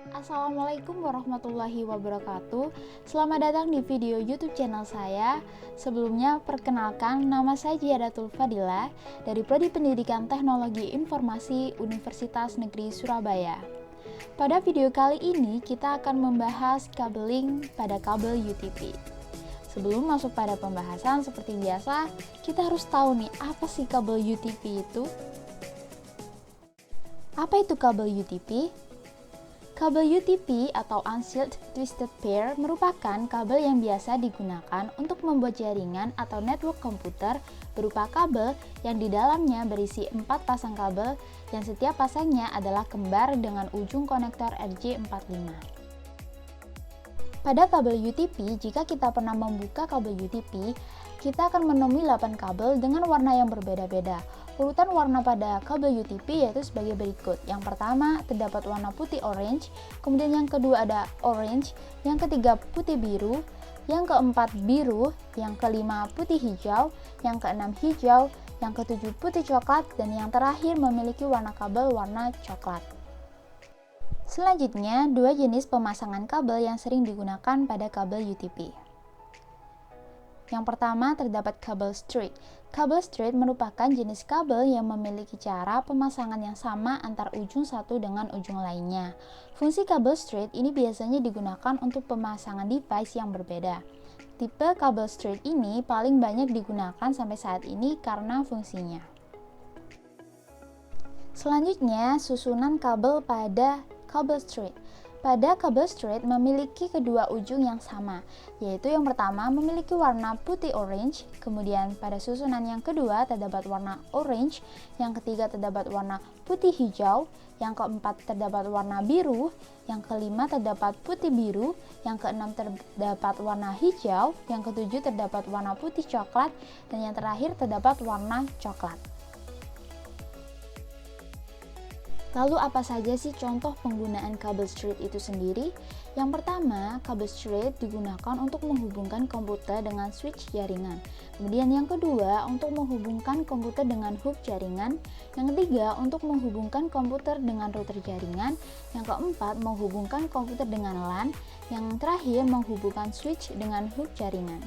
Assalamualaikum warahmatullahi wabarakatuh. Selamat datang di video YouTube channel saya. Sebelumnya, perkenalkan, nama saya Jiadatul Fadila dari Prodi Pendidikan Teknologi Informasi Universitas Negeri Surabaya. Pada video kali ini, kita akan membahas kabeling pada kabel UTP. Sebelum masuk pada pembahasan, seperti biasa, kita harus tahu nih, apa sih kabel UTP itu? Apa itu kabel UTP? Kabel UTP atau Unsealed Twisted Pair merupakan kabel yang biasa digunakan untuk membuat jaringan atau network komputer berupa kabel yang di dalamnya berisi 4 pasang kabel yang setiap pasangnya adalah kembar dengan ujung konektor RJ45. Pada kabel UTP, jika kita pernah membuka kabel UTP, kita akan menemui 8 kabel dengan warna yang berbeda-beda. Urutan warna pada kabel UTP yaitu sebagai berikut. Yang pertama terdapat warna putih orange, kemudian yang kedua ada orange, yang ketiga putih biru, yang keempat biru, yang kelima putih hijau, yang keenam hijau, yang ketujuh putih coklat, dan yang terakhir memiliki warna kabel warna coklat. Selanjutnya, dua jenis pemasangan kabel yang sering digunakan pada kabel UTP. Yang pertama terdapat kabel straight. Kabel straight merupakan jenis kabel yang memiliki cara pemasangan yang sama antar ujung satu dengan ujung lainnya. Fungsi kabel straight ini biasanya digunakan untuk pemasangan device yang berbeda. Tipe kabel straight ini paling banyak digunakan sampai saat ini karena fungsinya. Selanjutnya, susunan kabel pada kabel straight. Pada kabel straight memiliki kedua ujung yang sama, yaitu yang pertama memiliki warna putih orange, kemudian pada susunan yang kedua terdapat warna orange, yang ketiga terdapat warna putih hijau, yang keempat terdapat warna biru, yang kelima terdapat putih biru, yang keenam terdapat warna hijau, yang ketujuh terdapat warna putih coklat, dan yang terakhir terdapat warna coklat. Lalu apa saja sih contoh penggunaan kabel straight itu sendiri? Yang pertama, kabel straight digunakan untuk menghubungkan komputer dengan switch jaringan. Kemudian yang kedua, untuk menghubungkan komputer dengan hub jaringan. Yang ketiga, untuk menghubungkan komputer dengan router jaringan. Yang keempat, menghubungkan komputer dengan LAN. Yang terakhir, menghubungkan switch dengan hub jaringan.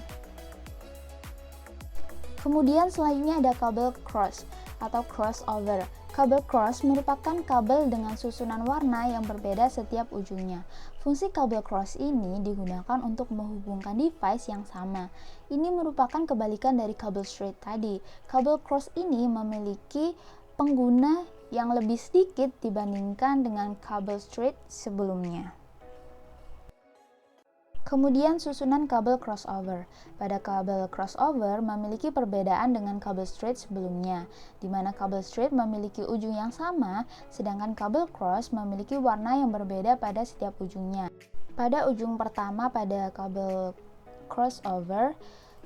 Kemudian selanjutnya ada kabel cross atau crossover. Kabel cross merupakan kabel dengan susunan warna yang berbeda setiap ujungnya. Fungsi kabel cross ini digunakan untuk menghubungkan device yang sama. Ini merupakan kebalikan dari kabel straight tadi. Kabel cross ini memiliki pengguna yang lebih sedikit dibandingkan dengan kabel straight sebelumnya. Kemudian susunan kabel crossover. Pada kabel crossover memiliki perbedaan dengan kabel straight sebelumnya, di mana kabel straight memiliki ujung yang sama, sedangkan kabel cross memiliki warna yang berbeda pada setiap ujungnya. Pada ujung pertama pada kabel crossover,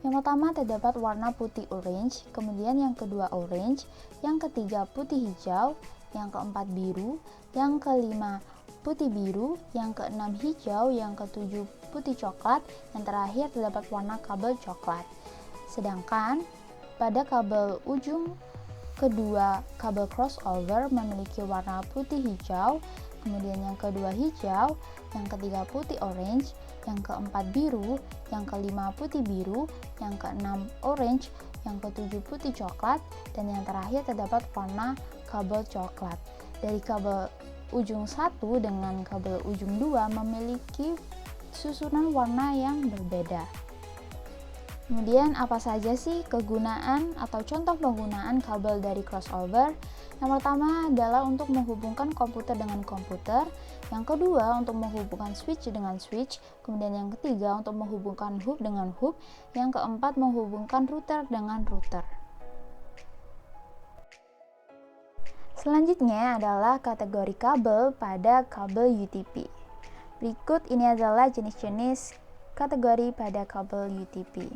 yang pertama terdapat warna putih orange, kemudian yang kedua orange, yang ketiga putih hijau, yang keempat biru, yang kelima putih biru, yang keenam hijau, yang ketujuh putih coklat, yang terakhir terdapat warna kabel coklat. Sedangkan pada kabel ujung kedua kabel crossover memiliki warna putih hijau, kemudian yang kedua hijau, yang ketiga putih orange, yang keempat biru, yang kelima putih biru, yang keenam orange, yang ketujuh putih coklat, dan yang terakhir terdapat warna kabel coklat. Dari kabel ujung 1 dengan kabel ujung 2 memiliki susunan warna yang berbeda. Kemudian apa saja sih kegunaan atau contoh penggunaan kabel dari crossover? Yang pertama adalah untuk menghubungkan komputer dengan komputer, yang kedua untuk menghubungkan switch dengan switch, kemudian yang ketiga untuk menghubungkan hub dengan hub, yang keempat menghubungkan router dengan router. Selanjutnya adalah kategori kabel pada kabel UTP. Berikut ini adalah jenis-jenis kategori pada kabel UTP.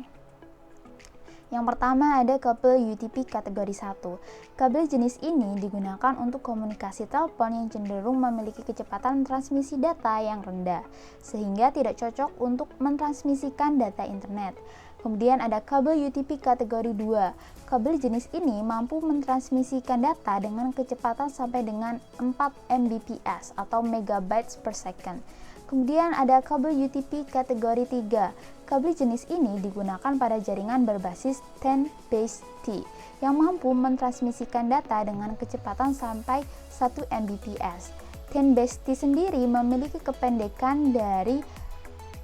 Yang pertama ada kabel UTP kategori 1. Kabel jenis ini digunakan untuk komunikasi telepon yang cenderung memiliki kecepatan transmisi data yang rendah, sehingga tidak cocok untuk mentransmisikan data internet. Kemudian ada kabel UTP kategori 2. Kabel jenis ini mampu mentransmisikan data dengan kecepatan sampai dengan 4 Mbps atau megabytes per second. Kemudian ada kabel UTP kategori 3. Kabel jenis ini digunakan pada jaringan berbasis 10BASE-T yang mampu mentransmisikan data dengan kecepatan sampai 1 Mbps. 10BASE-T sendiri memiliki kependekan dari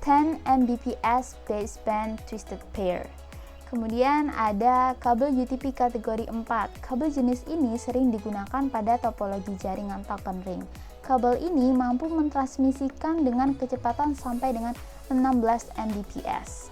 10 Mbps baseband twisted pair. Kemudian ada kabel UTP kategori 4. Kabel jenis ini sering digunakan pada topologi jaringan token ring. Kabel ini mampu mentransmisikan dengan kecepatan sampai dengan 16 Mbps.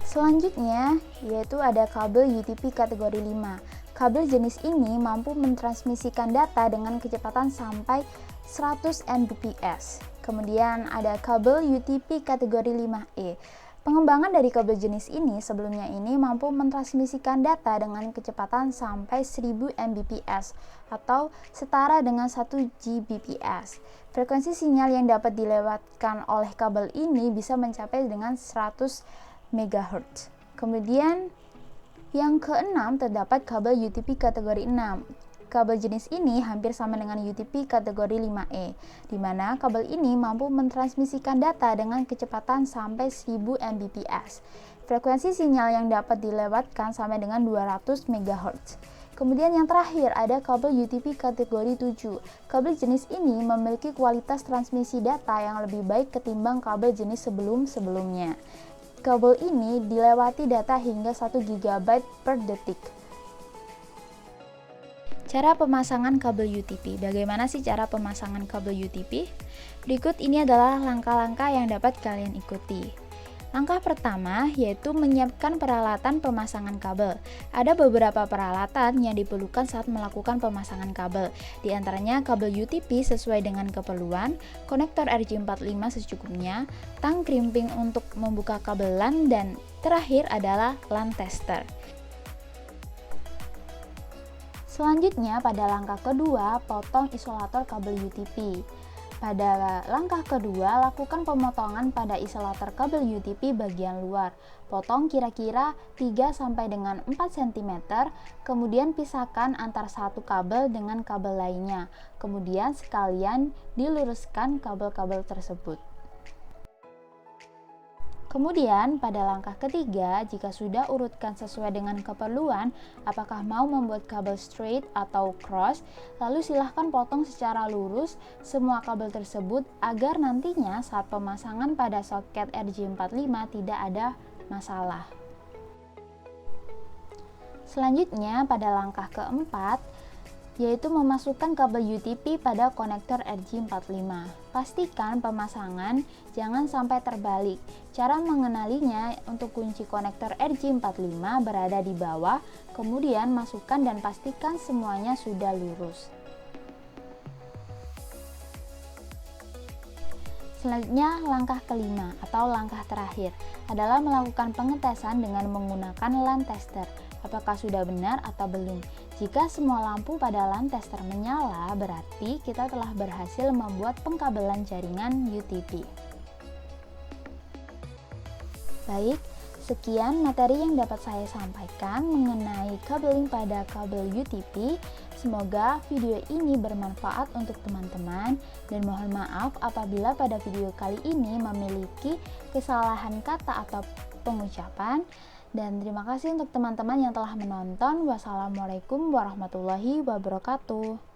Selanjutnya yaitu ada kabel UTP kategori 5. Kabel jenis ini mampu mentransmisikan data dengan kecepatan sampai 100 Mbps. Kemudian ada kabel UTP kategori 5E. Pengembangan dari kabel jenis ini sebelumnya ini mampu mentransmisikan data dengan kecepatan sampai 1000 Mbps atau setara dengan 1 Gbps. Frekuensi sinyal yang dapat dilewatkan oleh kabel ini bisa mencapai dengan 100 MHz. Kemudian yang keenam terdapat kabel UTP kategori 6. Kabel jenis ini hampir sama dengan UTP kategori 5E, di mana kabel ini mampu mentransmisikan data dengan kecepatan sampai 1000 Mbps. Frekuensi sinyal yang dapat dilewatkan sampai dengan 200 MHz. Kemudian yang terakhir ada kabel UTP kategori 7. Kabel jenis ini memiliki kualitas transmisi data yang lebih baik ketimbang kabel jenis sebelum-sebelumnya. Kabel ini dilewati data hingga 1 GB per detik. Cara pemasangan kabel UTP. Bagaimana sih cara pemasangan kabel UTP? Berikut ini adalah langkah-langkah yang dapat kalian ikuti. Langkah pertama yaitu menyiapkan peralatan pemasangan kabel. Ada beberapa peralatan yang diperlukan saat melakukan pemasangan kabel. Di antaranya kabel UTP sesuai dengan keperluan, konektor RJ45 secukupnya, tang crimping untuk membuka kabel LAN, dan terakhir adalah LAN tester. Selanjutnya pada langkah kedua, potong isolator kabel UTP. Pada langkah kedua, lakukan pemotongan pada isolator kabel UTP bagian luar. Potong kira-kira 3 sampai dengan 4 cm, kemudian pisahkan antar satu kabel dengan kabel lainnya. Kemudian sekalian diluruskan kabel-kabel tersebut. Kemudian pada langkah ketiga, jika sudah urutkan sesuai dengan keperluan, apakah mau membuat kabel straight atau cross, lalu silahkan potong secara lurus semua kabel tersebut agar nantinya saat pemasangan pada soket RJ45 tidak ada masalah. Selanjutnya pada langkah keempat, yaitu memasukkan kabel UTP pada konektor RJ45. Pastikan pemasangan jangan sampai terbalik. Cara mengenalinya untuk kunci konektor RJ45 berada di bawah, kemudian masukkan dan pastikan semuanya sudah lurus. Selanjutnya, langkah kelima atau langkah terakhir adalah melakukan pengetesan dengan menggunakan LAN tester. Apakah sudah benar atau belum? Jika semua lampu pada LAN tester menyala, berarti kita telah berhasil membuat pengkabelan jaringan UTP. Baik, sekian materi yang dapat saya sampaikan mengenai kabeling pada kabel UTP. Semoga video ini bermanfaat untuk teman-teman, dan mohon maaf apabila pada video kali ini memiliki kesalahan kata atau pengucapan. Dan terima kasih untuk teman-teman yang telah menonton. Wassalamualaikum warahmatullahi wabarakatuh.